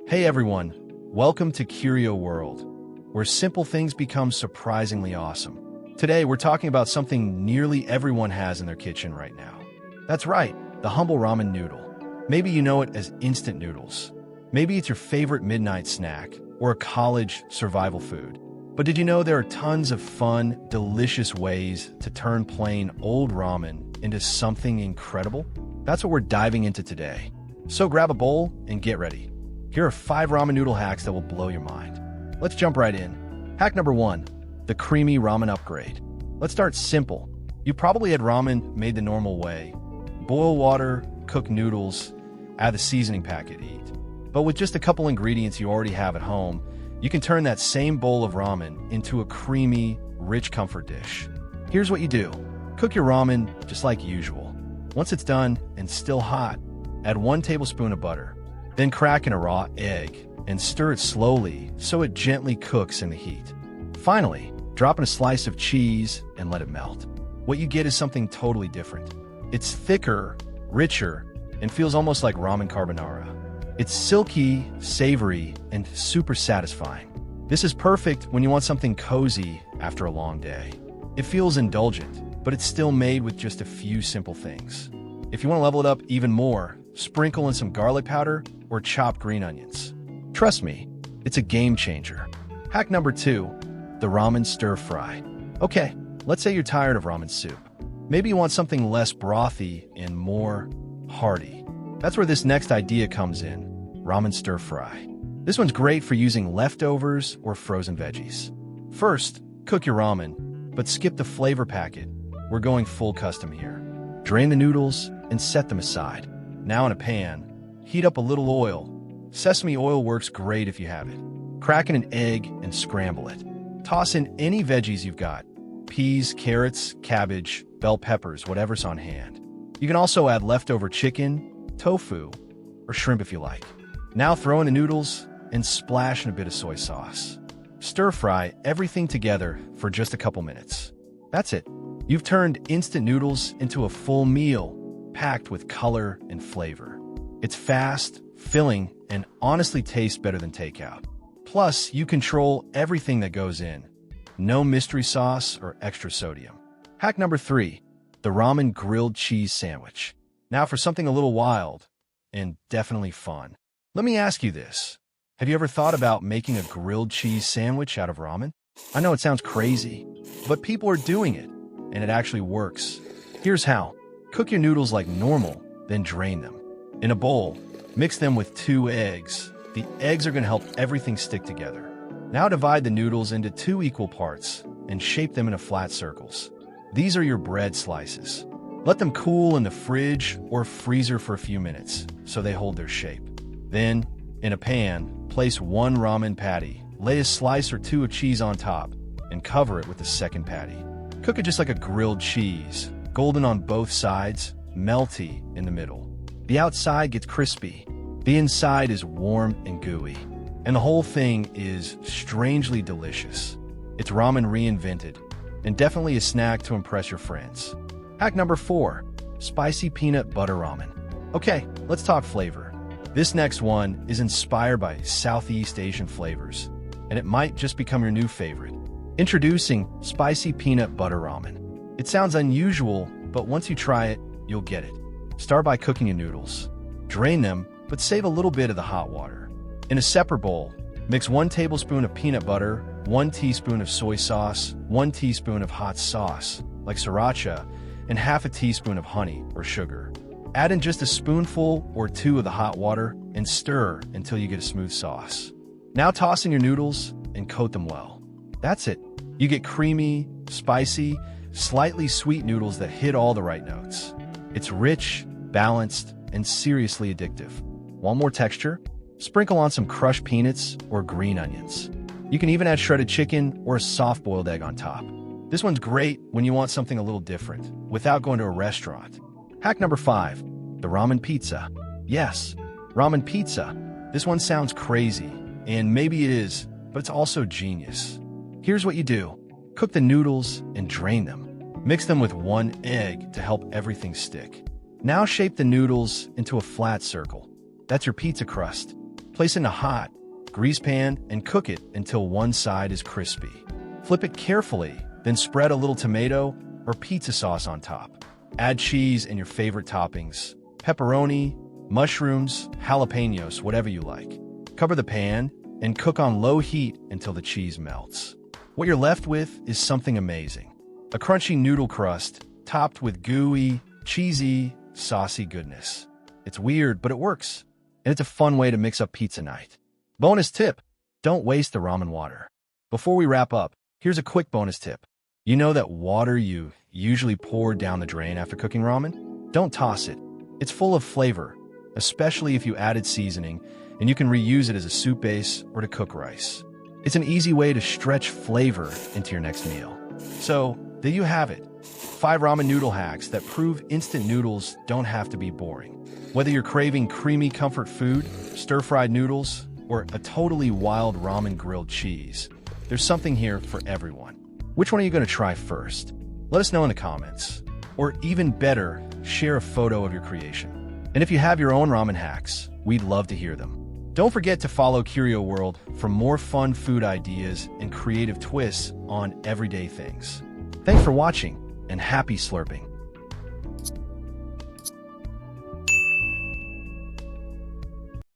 Hey everyone, welcome to CurioWorld, where simple things become surprisingly awesome. Today we're talking about something nearly everyone has in their kitchen right now. That's right, the humble ramen noodle. Maybe you know it as instant noodles. Maybe it's your favorite midnight snack or a college survival food. But did you know there are tons of fun, delicious ways to turn plain old ramen into something incredible? That's what we're diving into today. So grab a bowl and get ready. Here are 5 ramen noodle hacks that will blow your mind. Let's jump right in. Hack number 1, the creamy ramen upgrade. Let's start simple. You probably had ramen made the normal way. Boil water, cook noodles, add the seasoning packet, eat. But with just a couple ingredients you already have at home, you can turn that same bowl of ramen into a creamy, rich comfort dish. Here's what you do. Cook your ramen just like usual. Once it's done and still hot, add 1 tablespoon of butter. Then crack in a raw egg and stir it slowly so it gently cooks in the heat. Finally, drop in a slice of cheese and let it melt. What you get is something totally different. It's thicker, richer, and feels almost like ramen carbonara. It's silky, savory, and super satisfying. This is perfect when you want something cozy after a long day. It feels indulgent, but it's still made with just a few simple things. If you want to level it up even more, sprinkle in some garlic powder or chop green onions. Trust me, it's a game changer. Hack number 2, the Ramen Stir-Fry. Okay, let's say you're tired of ramen soup. Maybe you want something less brothy and more hearty. That's where this next idea comes in, Ramen Stir-Fry. This one's great for using leftovers or frozen veggies. First, cook your ramen, but skip the flavor packet. We're going full custom here. Drain the noodles and set them aside. Now in a pan, heat up a little oil. Sesame oil works great if you have it. Crack in an egg and scramble it. Toss in any veggies you've got. Peas, carrots, cabbage, bell peppers, whatever's on hand. You can also add leftover chicken, tofu, or shrimp if you like. Now throw in the noodles and splash in a bit of soy sauce. Stir-fry everything together for just a couple minutes. That's it. You've turned instant noodles into a full meal, packed with color and flavor. It's fast, filling, and honestly tastes better than takeout. Plus, you control everything that goes in. No mystery sauce or extra sodium. Hack number 3, the Ramen Grilled Cheese Sandwich. Now for something a little wild and definitely fun. Let me ask you this. Have you ever thought about making a grilled cheese sandwich out of ramen? I know it sounds crazy, but people are doing it, and it actually works. Here's how. Cook your noodles like normal, then drain them. In a bowl, mix them with 2 eggs. The eggs are going to help everything stick together. Now divide the noodles into 2 equal parts and shape them into flat circles. These are your bread slices. Let them cool in the fridge or freezer for a few minutes so they hold their shape. Then, in a pan, place 1 ramen patty, lay a slice or 2 of cheese on top, and cover it with the second patty. Cook it just like a grilled cheese, golden on both sides, melty in the middle. The outside gets crispy, the inside is warm and gooey, and the whole thing is strangely delicious. It's ramen reinvented, and definitely a snack to impress your friends. Hack number 4, spicy peanut butter ramen. Okay, let's talk flavor. This next one is inspired by Southeast Asian flavors, and it might just become your new favorite. Introducing spicy peanut butter ramen. It sounds unusual, but once you try it, you'll get it. Start by cooking your noodles. Drain them, but save a little bit of the hot water. In a separate bowl, mix 1 tablespoon of peanut butter, 1 teaspoon of soy sauce, 1 teaspoon of hot sauce, like sriracha, and half a teaspoon of honey or sugar. Add in just a spoonful or 2 of the hot water and stir until you get a smooth sauce. Now toss in your noodles and coat them well. That's it. You get creamy, spicy, slightly sweet noodles that hit all the right notes. It's rich, balanced, and seriously addictive. Want more texture? Sprinkle on some crushed peanuts or green onions. You can even add shredded chicken or a soft-boiled egg on top. This one's great when you want something a little different, without going to a restaurant. Hack number 5, the ramen pizza. Yes, ramen pizza. This one sounds crazy, and maybe it is, but it's also genius. Here's what you do. Cook the noodles and drain them. Mix them with 1 egg to help everything stick. Now shape the noodles into a flat circle. That's your pizza crust. Place in a hot, grease pan and cook it until one side is crispy. Flip it carefully, then spread a little tomato or pizza sauce on top. Add cheese and your favorite toppings, pepperoni, mushrooms, jalapenos, whatever you like. Cover the pan and cook on low heat until the cheese melts. What you're left with is something amazing. A crunchy noodle crust topped with gooey, cheesy, saucy goodness. It's weird, but it works. And it's a fun way to mix up pizza night. Bonus tip: don't waste the ramen water. Before we wrap up, here's a quick bonus tip. You know that water you usually pour down the drain after cooking ramen? Don't toss it. It's full of flavor, especially if you added seasoning, and you can reuse it as a soup base or to cook rice. It's an easy way to stretch flavor into your next meal. So, there you have it. 5 ramen noodle hacks that prove instant noodles don't have to be boring. Whether you're craving creamy comfort food, stir-fried noodles, or a totally wild ramen grilled cheese, there's something here for everyone. Which one are you going to try first? Let us know in the comments. Or even better, share a photo of your creation. And if you have your own ramen hacks, we'd love to hear them. Don't forget to follow CurioWorld for more fun food ideas and creative twists on everyday things. Thanks for watching, and happy slurping.